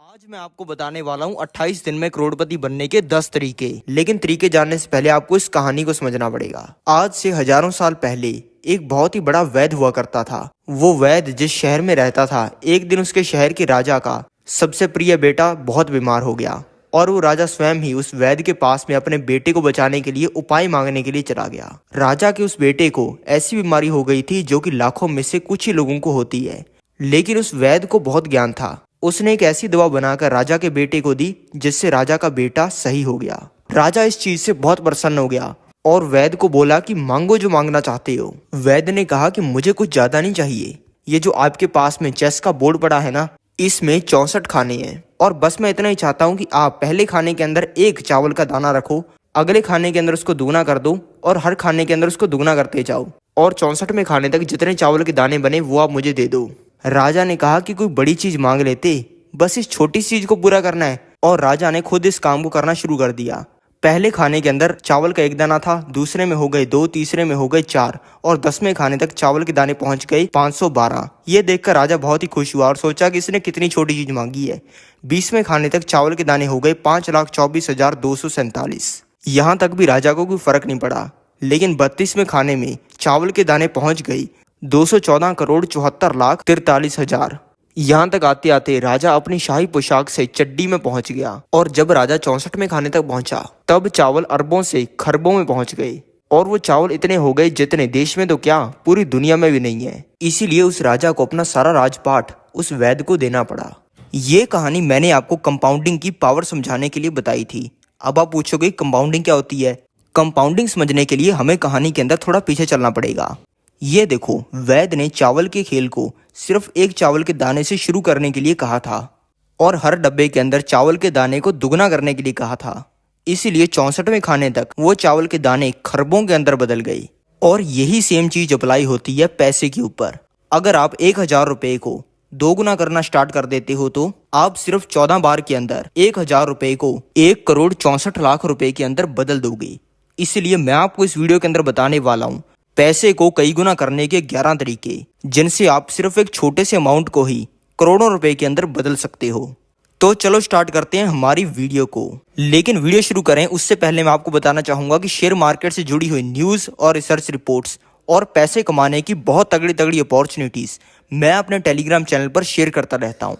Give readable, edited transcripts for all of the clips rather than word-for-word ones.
आज मैं आपको बताने वाला हूँ 28 दिन में करोड़पति बनने के 10 तरीके। लेकिन तरीके जानने से पहले आपको इस कहानी को समझना पड़ेगा। आज से हजारों साल पहले एक बहुत ही बड़ा वैद्य हुआ करता था। वो वैद्य जिस शहर में रहता था, एक दिन उसके शहर के राजा का सबसे प्रिय बेटा बहुत बीमार हो गया और वो राजा स्वयं ही उस वैद्य के पास में अपने बेटे को बचाने के लिए उपाय मांगने के लिए चला गया। राजा के उस बेटे को ऐसी बीमारी हो गई थी जो कि लाखों में से कुछ ही लोगों को होती है, लेकिन उस वैद्य को बहुत ज्ञान था। उसने एक ऐसी दवा बनाकर राजा के बेटे को दी जिससे राजा का बेटा सही हो गया। राजा इस चीज से बहुत प्रसन्न हो गया और वैद्य को बोला कि मांगो जो मांगना चाहते हो। वैद्य ने कहा कि मुझे कुछ ज्यादा नहीं चाहिए, ये जो आपके पास में चेस का बोर्ड पड़ा है ना, इसमें 64 खाने हैं और बस मैं इतना ही चाहता हूँ कि आप पहले खाने के अंदर एक चावल का दाना रखो, अगले खाने के अंदर उसको दुगना कर दो और हर खाने के अंदर उसको दुगना करते जाओ और 64वें खाने तक जितने चावल के दाने बने वो आप मुझे दे दो। राजा ने कहा कि कोई बड़ी चीज मांग लेते, बस इस छोटी चीज को पूरा करना है। और राजा ने खुद इस काम को करना शुरू कर दिया। पहले खाने के अंदर चावल का एक दाना था, दूसरे में हो गए 2, तीसरे में हो गए 4 और 10वें खाने तक चावल के दाने पहुंच गए 512। ये देखकर राजा बहुत ही खुश हुआ और सोचा कि इसने कितनी छोटी चीज मांगी है। 20वें खाने तक चावल के दाने हो गए 5,24,247। यहाँ तक भी राजा को कोई फर्क नहीं पड़ा, लेकिन 32वें खाने में चावल के दाने पहुंच गई 214,74,43,000। यहाँ तक आते आते राजा अपनी शाही पोशाक से चड्डी में पहुंच गया और जब राजा 64वें खाने तक पहुंचा तब चावल अरबों से खरबों में पहुंच गए और वो चावल इतने हो गए जितने देश में तो क्या पूरी दुनिया में भी नहीं है। इसीलिए उस राजा को अपना सारा राजपाट उस वैद्य को देना पड़ा। ये कहानी मैंने आपको कंपाउंडिंग की पावर समझाने के लिए बताई थी। अब आप पूछोगे कंपाउंडिंग क्या होती है? कंपाउंडिंग समझने के लिए हमें कहानी के अंदर थोड़ा पीछे चलना पड़ेगा। ये देखो, वैद्य ने चावल के खेल को सिर्फ एक चावल के दाने से शुरू करने के लिए कहा था और हर डब्बे के अंदर चावल के दाने को दुगना करने के लिए कहा था। इसीलिए 64वें खाने तक वो चावल के दाने खरबों के अंदर बदल गए। और यही सेम चीज अप्लाई होती है पैसे के ऊपर। अगर आप 1,000 रुपए को दोगुना करना स्टार्ट कर देते हो तो आप सिर्फ 14 बार के अंदर 1,000 रुपए को 1,64,00,000 रुपए के अंदर बदल दोगे। इसलिए मैं आपको इस वीडियो के अंदर बताने वाला हूँ पैसे को कई गुना करने के 11 तरीके, जिनसे आप सिर्फ एक छोटे से अमाउंट को ही करोड़ों रुपए के अंदर बदल सकते हो। तो चलो स्टार्ट करते हैं हमारी वीडियो को। लेकिन वीडियो शुरू करें उससे पहले मैं आपको बताना चाहूंगा कि शेयर मार्केट से जुड़ी हुई न्यूज और रिसर्च रिपोर्ट्स और पैसे कमाने की बहुत तगड़ी तगड़ी अपॉर्चुनिटीज मैं अपने टेलीग्राम चैनल पर शेयर करता रहता हूँ,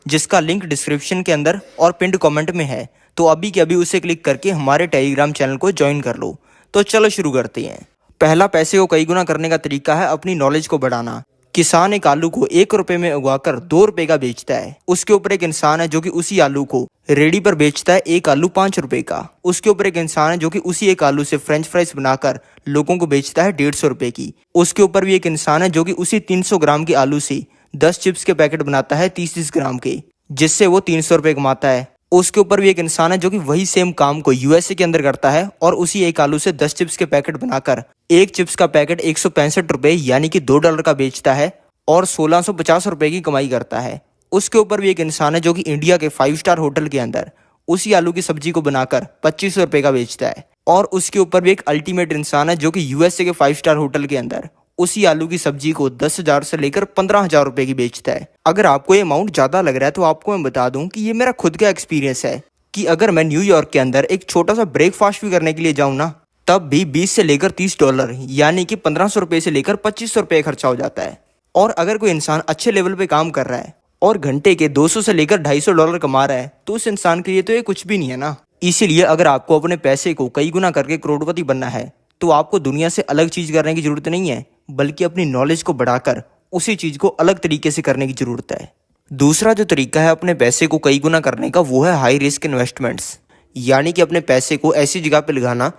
जिसका लिंक डिस्क्रिप्शन के अंदर और पिंड कमेंट में है। तो अभी के अभी उसे क्लिक करके हमारे टेलीग्राम चैनल को ज्वाइन कर लो। तो चलो शुरू करते हैं। पहला पैसे को कई गुना करने का तरीका है अपनी नॉलेज को बढ़ाना। किसान एक आलू को 1 रुपए में उगाकर 2 रुपए का बेचता है। उसके ऊपर एक इंसान है जो कि उसी आलू को रेडी पर बेचता है, एक आलू 5 रुपए का। उसके ऊपर एक इंसान है जो कि उसी एक आलू से फ्रेंच फ्राइज बनाकर लोगों को बेचता है 150 रुपए की। उसके ऊपर भी एक इंसान है जो कि उसी 300 ग्राम के आलू से 10 चिप्स के पैकेट बनाता है 30 ग्राम के, जिससे वो 300 रुपए कमाता है। उसके ऊपर भी एक इंसान है जो कि वही सेम काम को यूएसए के अंदर करता है और उसी एक आलू से 10 चिप्स के पैकेट बनाकर एक चिप्स का पैकेट 165 रुपए यानी कि $2 का बेचता है और 1650 रुपए की कमाई करता है। उसके ऊपर भी एक इंसान है जो कि इंडिया के 5 स्टार होटल के अंदर उसी आलू की सब्जी को बनाकर 25 रुपए का बेचता है। और उसके ऊपर भी एक अल्टीमेट इंसान है जो कि यूएसए के 5 स्टार होटल के अंदर उसी आलू की सब्जी को 10,000 से लेकर 15,000 रुपए की बेचता है। अगर आपको ये अमाउंट ज्यादा लग रहा है तो आपको मैं बता दूं कि ये मेरा खुद का एक्सपीरियंस है कि अगर मैं न्यूयॉर्क के अंदर एक छोटा सा ब्रेकफास्ट भी करने के लिए जाऊं ना, तब भी 20 से लेकर $30 यानी कि 1500 रुपए से लेकर 2500 रुपए खर्चा हो जाता है। और अगर कोई इंसान अच्छे लेवल पे काम कर रहा है और घंटे के 200 से लेकर $250 कमा रहा है तो उस इंसान के लिए तो ये कुछ भी नहीं है ना। इसीलिए अगर आपको अपने पैसे को कई गुना करके करोड़पति बनना है तो आपको दुनिया से अलग चीज करने की जरूरत नहीं है, बल्कि अपनी नॉलेज को बढ़ाकर उसी चीज को अलग तरीके से करने की जरूरत है। दूसरा जो तरीका है अपने पैसे को कई गुना करने का वो है हाई रिस्क इन्वेस्टमेंट्स, यानी कि अपने पैसे को ऐसी जगह पे लगाना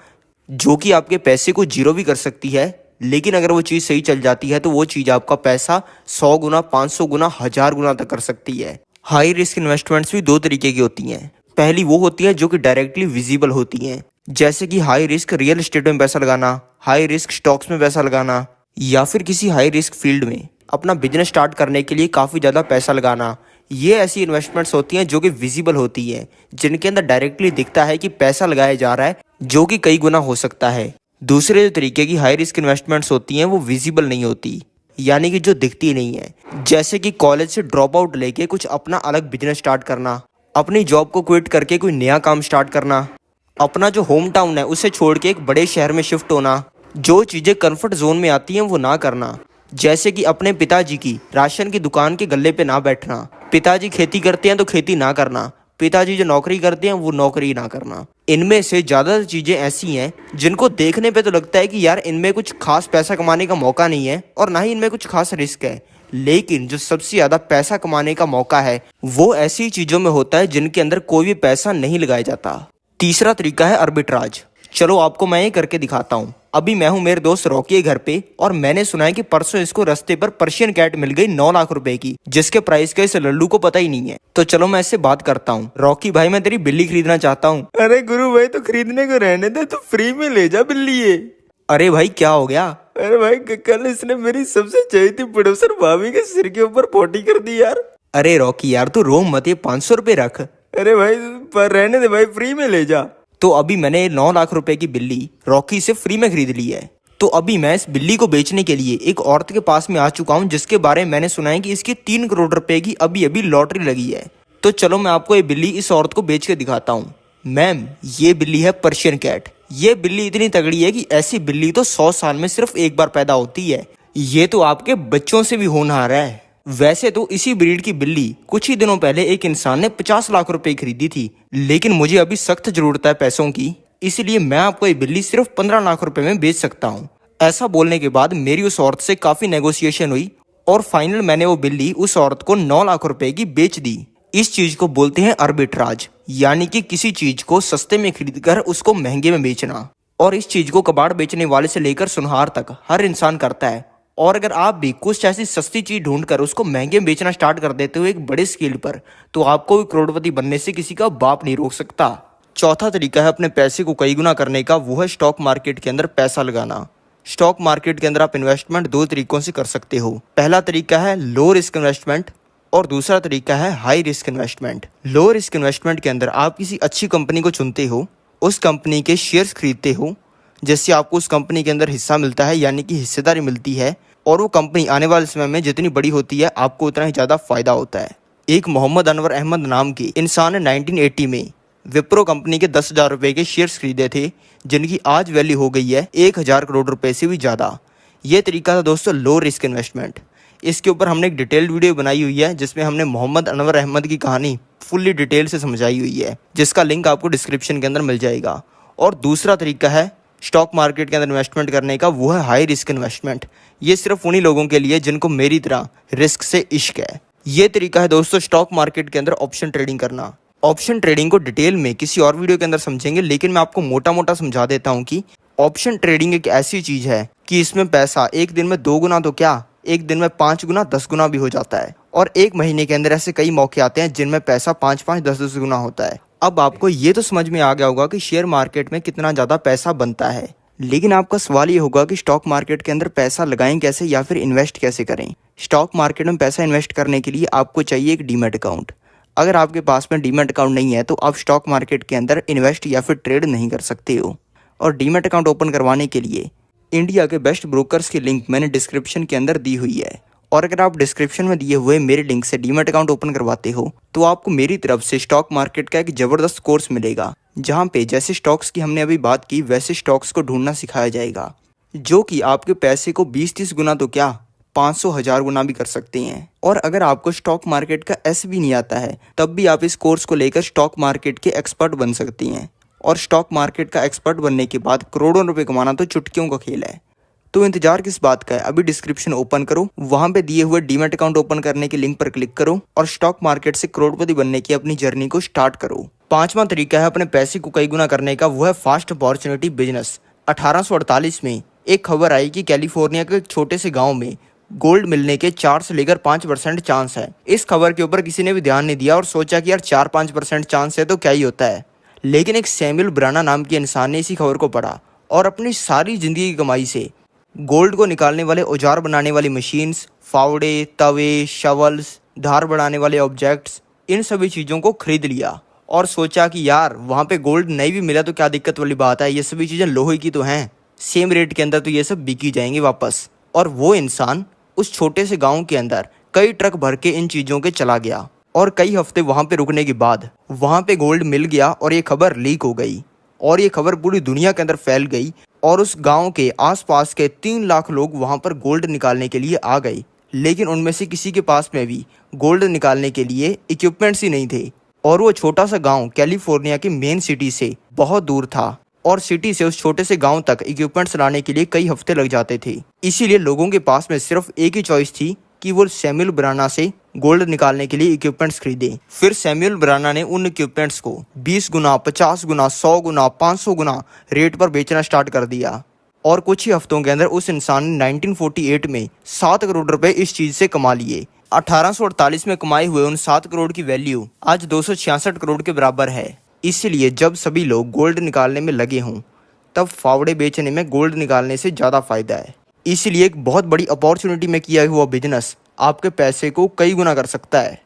जो कि आपके पैसे को जीरो भी कर सकती है, लेकिन अगर वो चीज सही चल जाती है तो वो चीज आपका पैसा 100 गुना, 500 गुना, 1000 गुना तक कर सकती है। हाई रिस्क इन्वेस्टमेंट्स भी 2 तरीके की होती हैं। पहली वो होती है जो कि डायरेक्टली विजिबल होती हैं, जैसे कि हाई रिस्क रियल एस्टेट में पैसा लगाना, हाई रिस्क स्टॉक्स में पैसा लगाना, या फिर किसी हाई रिस्क फील्ड में अपना बिजनेस स्टार्ट करने के लिए काफी ज्यादा पैसा लगाना। ये ऐसी इन्वेस्टमेंट्स होती हैं जो कि विजिबल होती है, जिनके अंदर डायरेक्टली दिखता है कि पैसा लगाया जा रहा है जो कि कई गुना हो सकता है। दूसरे जो तरीके की हाई रिस्क इन्वेस्टमेंट्स होती हैं वो विजिबल नहीं होती, यानी कि जो दिखती नहीं है, जैसे कि कॉलेज से ड्रॉप आउट लेके कुछ अपना अलग बिजनेस स्टार्ट करना अपनी जॉब को क्विट करके कोई नया काम स्टार्ट करना, अपना जो होम टाउन है उसे छोड़ के एक बड़े शहर में शिफ्ट होना, जो चीज़ें कंफर्ट जोन में आती हैं वो ना करना, जैसे कि अपने पिताजी की राशन की दुकान के गल्ले पे ना बैठना, पिताजी खेती करते हैं तो खेती ना करना, पिताजी जो नौकरी करते हैं वो नौकरी ना करना। इनमें से ज़्यादातर चीज़ें ऐसी हैं जिनको देखने पे तो लगता है कि यार इनमें कुछ खास पैसा कमाने का मौका नहीं है और ना ही इनमें कुछ खास रिस्क है, लेकिन जो सबसे ज़्यादा पैसा कमाने का मौका है वो ऐसी चीज़ों में होता है जिनके अंदर कोई भी पैसा नहीं लगाया जाता। तीसरा तरीका है आर्बिट्राज। चलो आपको मैं ये करके दिखाता हूँ। अभी मैं हूँ मेरे दोस्त रॉकी के घर पे और मैंने सुना है कि परसों इसको रास्ते पर पर्शियन कैट मिल गई 9 लाख रुपए की, जिसके प्राइस का इस लल्लू को पता ही नहीं है। तो चलो मैं इससे बात करता हूँ। रॉकी भाई मैं तेरी बिल्ली खरीदना चाहता हूँ। अरे गुरु भाई, तो खरीदने को रहने दे, तो फ्री में ले जा बिल्ली ये। अरे भाई क्या हो गया? अरे भाई कल इसने मेरी सबसे चहेती प्रोड्यूसर भाभी के सिर के ऊपर पोटी कर दी यार। अरे रॉकी यार तू रो मत, ये 500 रुपये रख। अरे भाई पर रहने दे भाई, फ्री में ले जा। तो अभी मैंने 9 लाख रुपए की बिल्ली रॉकी से फ्री में खरीद ली है। तो अभी मैं इस बिल्ली को बेचने के लिए एक औरत के पास में आ चुका हूँ जिसके बारे में मैंने सुना है कि इसकी 3 करोड़ रुपए की अभी अभी लॉटरी लगी है। तो चलो मैं आपको ये बिल्ली इस औरत को बेच के दिखाता हूँ। मैम ये बिल्ली है पर्शियन कैट। ये बिल्ली इतनी तगड़ी है कि ऐसी बिल्ली तो 100 साल में सिर्फ एक बार पैदा होती है। ये तो आपके बच्चों से भी होनहार है। वैसे तो इसी ब्रीड की बिल्ली कुछ ही दिनों पहले एक इंसान ने 50 लाख रुपए खरीदी थी, लेकिन मुझे अभी सख्त जरूरत है पैसों की, इसलिए मैं आपको ये बिल्ली सिर्फ 15 लाख रुपए में बेच सकता हूँ। ऐसा बोलने के बाद मेरी उस औरत से काफी नेगोशिएशन हुई और फाइनल मैंने वो बिल्ली उस औरत को 9 लाख रुपए की बेच दी। इस चीज को बोलते हैं आर्बिट्राज, यानी कि किसी चीज को सस्ते में खरीदकर उसको महंगे में बेचना। और इस चीज को कबाड़ बेचने वाले से लेकर सुनहार तक हर इंसान करता है। और अगर आप भी कुछ ऐसी सस्ती चीज ढूंढकर उसको महंगे में बेचना स्टार्ट कर देते हो एक बड़े स्केल पर, तो आपको भी करोड़पति बनने से किसी का बाप नहीं रोक सकता। चौथा तरीका है अपने पैसे को कई गुना करने का, वो है स्टॉक मार्केट के अंदर पैसा लगाना। स्टॉक मार्केट के अंदर आप इन्वेस्टमेंट 2 तरीकों से कर सकते हो। पहला तरीका है लो रिस्क इन्वेस्टमेंट और दूसरा तरीका है high risk investment. Low risk investment के अंदर आप किसी अच्छी कंपनी को चुनते हो, उस कंपनी के शेयर्स खरीदते हो, जिससे आपको उस कंपनी के अंदर हिस्सा मिलता है, यानी कि हिस्सेदारी मिलती है, और वो कंपनी आने वाले समय में जितनी बड़ी होती है आपको उतना ही ज़्यादा फायदा होता है। एक मोहम्मद अनवर अहमद नाम के इंसान ने 1980 में विप्रो कंपनी के 10,000 रुपये के शेयर्स खरीदे थे, जिनकी आज वैल्यू हो गई है 1,000 करोड़ रुपए से भी ज़्यादा। ये तरीका था दोस्तों लो रिस्क इन्वेस्टमेंट। इसके ऊपर हमने एक डिटेल्ड वीडियो बनाई हुई है जिसमें हमने मोहम्मद अनवर अहमद की कहानी फुल्ली डिटेल से समझाई हुई है, जिसका लिंक आपको डिस्क्रिप्शन के अंदर मिल जाएगा। और दूसरा तरीका है स्टॉक मार्केट के अंदर इन्वेस्टमेंट करने का, वो है हाई रिस्क इन्वेस्टमेंट। ये सिर्फ उन्हीं लोगों के लिए जिनको मेरी तरह रिस्क से इश्क है। ये तरीका है दोस्तों स्टॉक मार्केट के अंदर ऑप्शन ट्रेडिंग करना। ऑप्शन ट्रेडिंग को डिटेल में किसी और वीडियो के अंदर समझेंगे, लेकिन मैं आपको मोटा मोटा समझा देता हूँ कि ऑप्शन ट्रेडिंग एक ऐसी चीज़ है कि इसमें पैसा एक दिन में 2 गुना तो क्या, एक दिन में 5 गुना 10 गुना भी हो जाता है। और एक महीने के अंदर ऐसे कई मौके आते हैं जिनमें पैसा 5-5 10-10 गुना होता है। अब आपको ये तो समझ में आ गया होगा कि शेयर मार्केट में कितना ज़्यादा पैसा बनता है, लेकिन आपका सवाल ये होगा कि स्टॉक मार्केट के अंदर पैसा लगाएं कैसे या फिर इन्वेस्ट कैसे करें। स्टॉक मार्केट में पैसा इन्वेस्ट करने के लिए आपको चाहिए एक डीमैट अकाउंट। अगर आपके पास में डीमैट अकाउंट नहीं है तो आप स्टॉक मार्केट के अंदर इन्वेस्ट या फिर ट्रेड नहीं कर सकते हो। और डीमैट अकाउंट ओपन करवाने के लिए इंडिया के बेस्ट ब्रोकर्स की लिंक मैंने डिस्क्रिप्शन के अंदर दी हुई है। और अगर आप डिस्क्रिप्शन में दिए हुए मेरे लिंक से डीमैट अकाउंट ओपन करवाते हो तो आपको मेरी तरफ से स्टॉक मार्केट का एक ज़बरदस्त कोर्स मिलेगा, जहां पे जैसे स्टॉक्स की हमने अभी बात की वैसे स्टॉक्स को ढूंढना सिखाया जाएगा, जो कि आपके पैसे को 20-30 गुना तो क्या 500,000 गुना भी कर सकते हैं। और अगर आपको स्टॉक मार्केट का एस भी नहीं आता है तब भी आप इस कोर्स को लेकर स्टॉक मार्केट के एक्सपर्ट बन सकती हैं। और स्टॉक मार्केट का एक्सपर्ट बनने के बाद करोड़ों रुपए कमाना तो चुटकियों का खेल है। तो इंतजार किस बात का है, अभी डिस्क्रिप्शन ओपन करो, वहां पे दिए हुए डीमैट अकाउंट ओपन करने के लिंक पर क्लिक करो और स्टॉक मार्केट से करोड़पति बनने की अपनी जर्नी को स्टार्ट करो। 5वां तरीका है अपने पैसे को कई गुना करने का, वो है फास्ट अपॉर्चुनिटी बिजनेस। 1848 में एक खबर आई कि कैलिफोर्निया के एक छोटे से गाँव में गोल्ड मिलने के 4 से लेकर 5% चांस है। इस खबर के ऊपर किसी ने भी ध्यान नहीं दिया और सोचा कि यार 4-5% चांस है तो क्या ही होता है। लेकिन एक सैमुअल ब्राना नाम के इंसान ने इसी खबर को पढ़ा और अपनी सारी जिंदगी की कमाई से गोल्ड को निकालने वाले औजार बनाने वाली मशीन्स, फावड़े, तवे, शवल्स, धार बढ़ाने वाले ऑब्जेक्ट्स, इन सभी चीज़ों को खरीद लिया और सोचा कि यार वहाँ पे गोल्ड नहीं भी मिला तो क्या दिक्कत वाली बात है, ये सभी चीज़ें लोहे की तो हैं, सेम रेट के अंदर तो ये सब बिकी जाएंगी वापस। और वो इंसान उस छोटे से गाँव के अंदर कई ट्रक भर के इन चीज़ों के चला गया। और कई हफ्ते वहां पे रुकने के बाद वहां पे गोल्ड मिल गया और ये खबर लीक हो गई और ये खबर पूरी दुनिया के अंदर फैल गई और उस गांव के आसपास के 3 लाख लोग वहां पर गोल्ड निकालने के लिए आ गए। लेकिन उनमें से किसी के पास में भी गोल्ड निकालने के लिए इक्विपमेंट्स ही नहीं थे और वो छोटा सा गांव कैलिफोर्निया की मेन सिटी से बहुत दूर था और सिटी से उस छोटे से गांव तक इक्विपमेंट्स लाने के लिए कई हफ्ते लग जाते थे। इसीलिए लोगों के पास में सिर्फ एक ही चॉइस थी कि वो सैमुअल ब्राना से गोल्ड निकालने के लिए इक्विपमेंट्स खरीदे। फिर सैमुअल ब्राना ने उन इक्विपमेंट्स को 20 गुना, 50 गुना, 100 गुना, 500 गुना रेट पर बेचना स्टार्ट कर दिया और कुछ ही हफ्तों के अंदर उस इंसान ने 1948 में 7 करोड़ रुपए इस चीज से कमा लिए। 1848 में कमाए हुए उन 7 करोड़ की वैल्यू आज 266 करोड़ के बराबर है। इसलिए जब सभी लोग गोल्ड निकालने में लगे हों तब फावड़े बेचने में गोल्ड निकालने से ज़्यादा फायदा है। इसलिए एक बहुत बड़ी अपॉर्चुनिटी में किया हुआ बिजनेस आपके पैसे को कई गुना कर सकता है।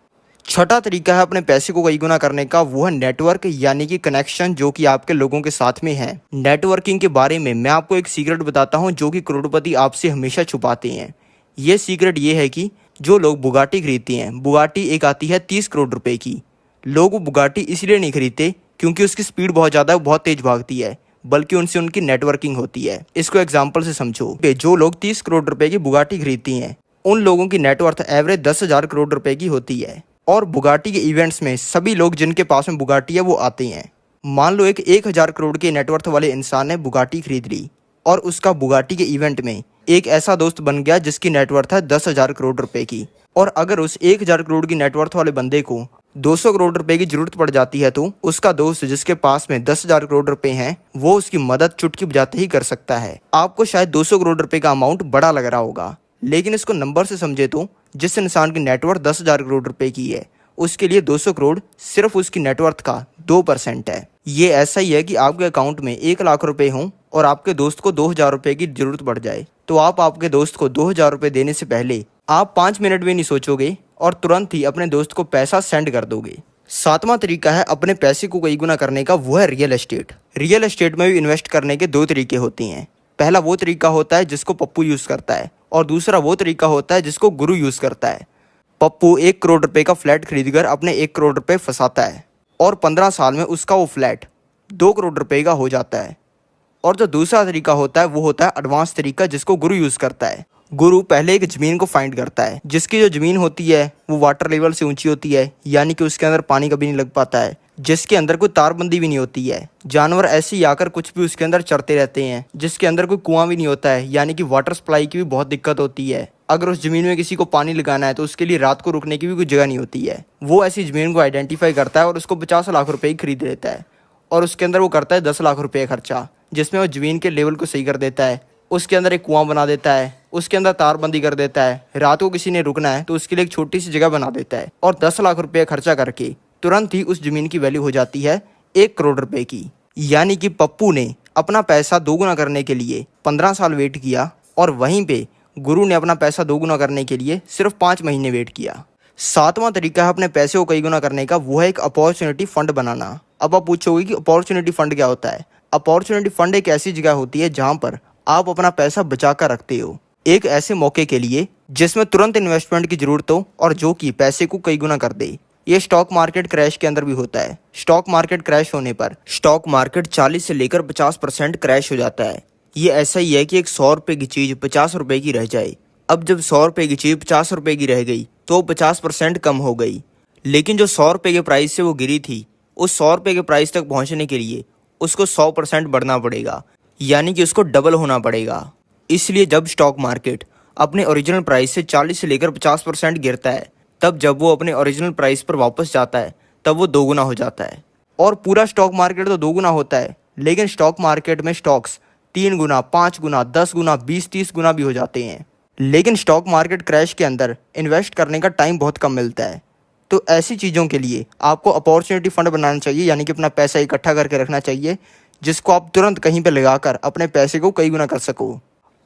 छठा तरीका है अपने पैसे को कई गुना करने का, वो है नेटवर्क यानी कि कनेक्शन जो कि आपके लोगों के साथ में है। नेटवर्किंग के बारे में मैं आपको एक सीक्रेट बताता हूँ जो कि करोड़पति आपसे हमेशा छुपाते हैं। ये सीक्रेट ये है कि जो लोग बुगाटी खरीदते हैं, बुगाटी एक आती है 30 करोड़ रुपए की, लोग बुगाटी इसलिए नहीं खरीदते क्योंकि उसकी स्पीड बहुत ज़्यादा है, बहुत तेज भागती है, बल्कि उनसे उनकी नेटवर्किंग होती है। इसको एग्जाम्पल से समझो, जो लोग 30 करोड़ रुपए की बुगाटी खरीदती हैं उन लोगों की नेटवर्थ एवरेज 10,000 करोड़ रुपए की होती है और बुगाटी के इवेंट्स में सभी लोग जिनके पास में बुगाटी है वो आते हैं। मान लो एक 1,000 करोड़ के नेटवर्थ वाले इंसान ने बुगाटी खरीद ली और उसका बुगाटी के इवेंट में एक ऐसा दोस्त बन गया जिसकी नेटवर्थ है 10,000 करोड़ रुपए की। और अगर उस 1,000 करोड़ की नेटवर्थ वाले बंदे को 200 करोड़ रुपए की जरूरत पड़ जाती है तो उसका दोस्त जिसके पास में 10,000 करोड़ रुपए हैं वो उसकी मदद चुटकी बजाते ही कर सकता है। आपको शायद 200 करोड़ रुपए का अमाउंट बड़ा लग रहा होगा, लेकिन इसको नंबर से समझे तो जिस इंसान की नेटवर्थ 10,000 करोड़ रुपए की है उसके लिए 200 करोड़ सिर्फ उसकी नेटवर्थ का 2% है। ये ऐसा ही है कि आपके अकाउंट में 1 लाख रुपए हों और आपके दोस्त को 2,000 रुपए की जरूरत पड़ जाए तो आप आपके दोस्त को 2,000 रुपए देने से पहले आप 5 मिनट भी नहीं सोचोगे और तुरंत ही अपने दोस्त को पैसा सेंड कर दोगे। 7वां तरीका है अपने पैसे को कई गुना करने का, वो है रियल एस्टेट। रियल एस्टेट में भी इन्वेस्ट करने के 2 तरीके होते हैं। पहला वो तरीका होता है जिसको पप्पू यूज़ करता है और दूसरा वो तरीका होता है जिसको गुरु यूज़ करता है। पप्पू 1 करोड़ रुपए का फ्लैट खरीदकर अपने 1 करोड़ रुपए फंसाता है और 15 साल में उसका वो फ्लैट 2 करोड़ रुपए का हो जाता है। और जो दूसरा तरीका होता है वो होता है एडवांस तरीका जिसको गुरु यूज़ करता है। गुरु पहले एक ज़मीन को फाइंड करता है जिसकी जो ज़मीन होती है वो वाटर लेवल से ऊंची होती है, यानी कि उसके अंदर पानी कभी नहीं लग पाता है, जिसके अंदर कोई तारबंदी भी नहीं होती है, जानवर ऐसे ही आकर कुछ भी उसके अंदर चरते रहते हैं, जिसके अंदर कोई कुआं भी नहीं होता है, यानी कि वाटर सप्लाई की भी बहुत दिक्कत होती है। अगर उस ज़मीन में किसी को पानी लगाना है तो उसके लिए रात को रुकने की भी कोई जगह नहीं होती है। वो ऐसी ज़मीन को आइडेंटिफाई करता है और उसको 50 लाख रुपए ही खरीद लेता है और उसके अंदर वो करता है 10 लाख रुपए खर्चा, जिसमें वो ज़मीन के लेवल को सही कर देता है, उसके अंदर एक कुआं बना देता है, उसके अंदर तारबंदी कर देता है, रात को किसी ने रुकना है तो उसके लिए एक छोटी सी जगह बना देता है और 10 लाख रुपए खर्चा करके तुरंत ही उस ज़मीन की वैल्यू हो जाती है 1 करोड़ रुपए की। यानी कि पप्पू ने अपना पैसा दोगुना करने के लिए 15 साल वेट किया और वहीं पे गुरु ने अपना पैसा दोगुना करने के लिए सिर्फ 5 महीने वेट किया। 7वां तरीका है अपने पैसे को कई गुना करने का, वो है एक अपॉर्चुनिटी फंड बनाना। अब आप पूछोगे कि अपॉर्चुनिटी फंड क्या होता है। अपॉर्चुनिटी फंड एक ऐसी जगह होती है जहां पर आप अपना पैसा बचा कर रखते हो एक ऐसे मौके के लिए जिसमें तुरंत इन्वेस्टमेंट की जरूरत हो और जो कि पैसे को कई गुना कर दे। ये स्टॉक मार्केट क्रैश के अंदर भी होता है। स्टॉक मार्केट क्रैश होने पर स्टॉक मार्केट 40 से लेकर 50% क्रैश हो जाता है। ये ऐसा ही है कि एक 100 रुपए की चीज़ 50 रुपए की रह जाए। अब जब 100 रुपए की चीज़ 50 रुपए की रह गई तो 50% कम हो गई, लेकिन जो 100 रुपए के प्राइस से वो गिरी थी उस 100 रुपए के प्राइस तक पहुंचने के लिए उसको 100% बढ़ना पड़ेगा, यानी कि उसको डबल होना पड़ेगा। इसलिए जब स्टॉक मार्केट अपने ओरिजिनल प्राइस से 40 से लेकर 50% गिरता है तब जब वो अपने ओरिजिनल प्राइस पर वापस जाता है तब वो दोगुना हो जाता है। और पूरा स्टॉक मार्केट तो दोगुना होता है, लेकिन स्टॉक मार्केट में स्टॉक्स 3 गुना, 5 गुना, 10 गुना, 20-30 गुना भी हो जाते हैं। लेकिन स्टॉक मार्केट क्रैश के अंदर इन्वेस्ट करने का टाइम बहुत कम मिलता है। तो ऐसी चीज़ों के लिए आपको अपॉर्चुनिटी फंड बनाना चाहिए, यानी कि अपना पैसा इकट्ठा करके रखना चाहिए जिसको आप तुरंत कहीं पे लगाकर अपने पैसे को कई गुना कर सको।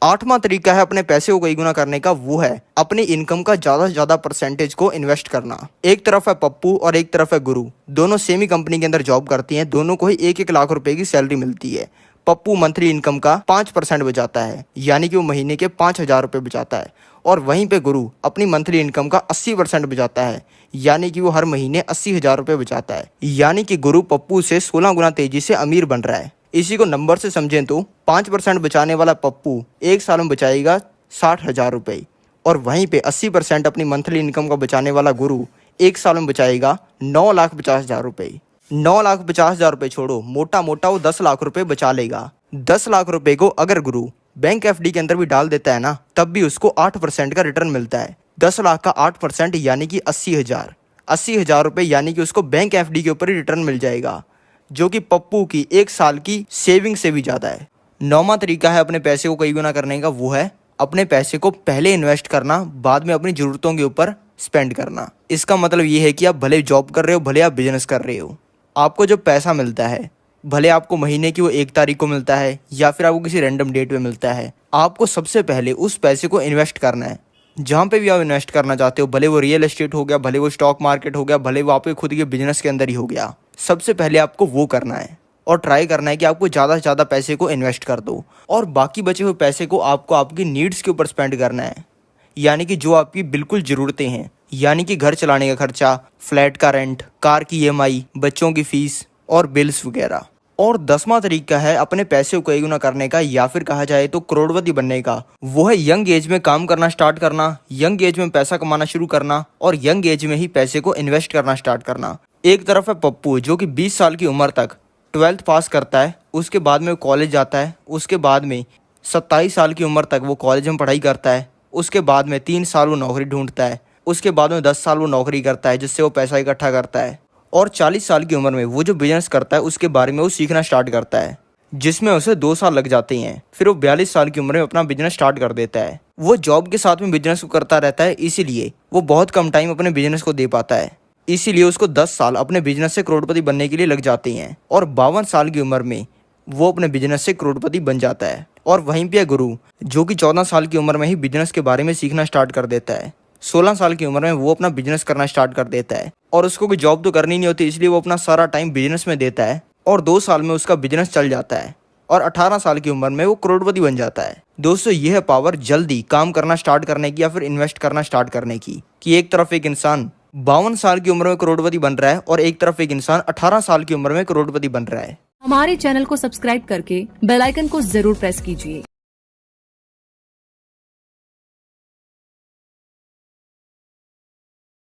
8वां तरीका है अपने पैसे को कई गुना करने का, वो है अपनी इनकम का ज़्यादा से ज़्यादा परसेंटेज को इन्वेस्ट करना। एक तरफ है पप्पू और एक तरफ है गुरु, दोनों सेम ही कंपनी के अंदर जॉब करती हैं, दोनों को ही 1-1 लाख रुपए की सैलरी मिलती है। पप्पू मंथली इनकम का 5% बचाता है, यानी कि वो महीने के 5,000 रुपये बचाता है। और वहीं पे गुरु अपनी मंथली इनकम का 80% बचाता है, यानी कि वो हर महीने 80,000 रुपये बचाता है। यानी कि गुरु पप्पू से 16 गुना तेजी से अमीर बन रहा है। इसी को नंबर से समझें तो 5% बचाने वाला पप्पू एक साल में बचाएगा 60,000 रुपये, और वहीं पे 80% अपनी मंथली इनकम का बचाने वाला गुरु एक साल में बचाएगा 9,50,000 रुपये। 9,50,000 रुपये छोड़ो, मोटा मोटा वो 10 लाख रुपये बचा लेगा। 10 लाख रुपये को अगर गुरु बैंक एफडी के अंदर भी डाल देता है ना, तब भी उसको 8% का रिटर्न मिलता है। 10 लाख का 8% यानी कि 80,000। 80,000 रुपये यानी कि उसको बैंक एफडी के ऊपर ही रिटर्न मिल जाएगा, जो कि पप्पू की एक साल की सेविंग से भी ज़्यादा है। 9वां तरीका है अपने पैसे को कई गुना करने का, वो है अपने पैसे को पहले इन्वेस्ट करना, बाद में अपनी ज़रूरतों के ऊपर स्पेंड करना। इसका मतलब ये है कि आप भले जॉब कर रहे हो, भले आप बिजनेस कर रहे हो, आपको जो पैसा मिलता है, भले आपको महीने की वो 1 तारीख को मिलता है या फिर आपको किसी रैंडम डेट पे मिलता है, आपको सबसे पहले उस पैसे को इन्वेस्ट करना है। जहाँ पे भी आप इन्वेस्ट करना चाहते हो, भले वो रियल एस्टेट हो गया, भले वो स्टॉक मार्केट हो गया, भले वो आपके खुद के बिजनेस के अंदर ही हो गया, सबसे पहले आपको वो करना है और ट्राई करना है कि आपको ज़्यादा से ज़्यादा पैसे को इन्वेस्ट कर दो, और बाकी बचे हुए पैसे को आपको आपकी नीड्स के ऊपर स्पेंड करना है, यानी कि जो आपकी बिल्कुल ज़रूरतें हैं, यानी कि घर चलाने का खर्चा, फ्लैट का रेंट, कार की EMI, बच्चों की फीस और बिल्स वगैरह। और 10वां तरीका है अपने पैसे को कई गुना करने का, या फिर कहा जाए तो करोड़पति बनने का। वो है यंग एज में काम करना स्टार्ट करना, यंग एज में पैसा कमाना शुरू करना और यंग एज में ही पैसे को इन्वेस्ट करना स्टार्ट करना। एक तरफ है पप्पू जो कि 20 साल की उम्र तक 12th पास करता है, उसके बाद में वो कॉलेज जाता है, उसके बाद में 27 साल की उम्र तक वो कॉलेज में पढ़ाई करता है, उसके बाद में 3 साल वो नौकरी ढूंढता है, उसके बाद में 10 साल वो नौकरी करता है जिससे वो पैसा इकट्ठा करता है, और 40 साल की उम्र में वो जो बिजनेस करता है उसके बारे में वो सीखना स्टार्ट करता है, जिसमें उसे 2 साल लग जाते हैं। फिर वो 42 साल की उम्र में अपना बिजनेस स्टार्ट कर देता है। वो जॉब के साथ में बिजनेस को करता रहता है, इसीलिए वो बहुत कम टाइम अपने बिजनेस को दे पाता है, इसीलिए उसको 10 साल अपने बिजनेस से करोड़पति बनने के लिए लग जाते हैं, और 52 साल की उम्र में वो अपने बिजनेस से करोड़पति बन जाता है। और वहीं पे गुरु जो कि 14 साल की उम्र में ही बिजनेस के बारे में सीखना स्टार्ट कर देता है। 16 साल की उम्र में वो अपना बिजनेस करना स्टार्ट कर देता है, और उसको कोई जॉब तो करनी नहीं होती, इसलिए वो अपना सारा टाइम बिजनेस में देता है, और 2 साल में उसका बिजनेस चल जाता है, और 18 साल की उम्र में वो करोड़पति बन जाता है। दोस्तों, ये है पावर जल्दी काम करना स्टार्ट करने की या फिर इन्वेस्ट करना स्टार्ट करने की, कि एक तरफ एक इंसान 52 साल की उम्र में करोड़पति बन रहा है और एक तरफ एक इंसान 18 साल की उम्र में करोड़पति बन रहा है। हमारे चैनल को सब्सक्राइब करके बेल आइकन को जरूर प्रेस कीजिए।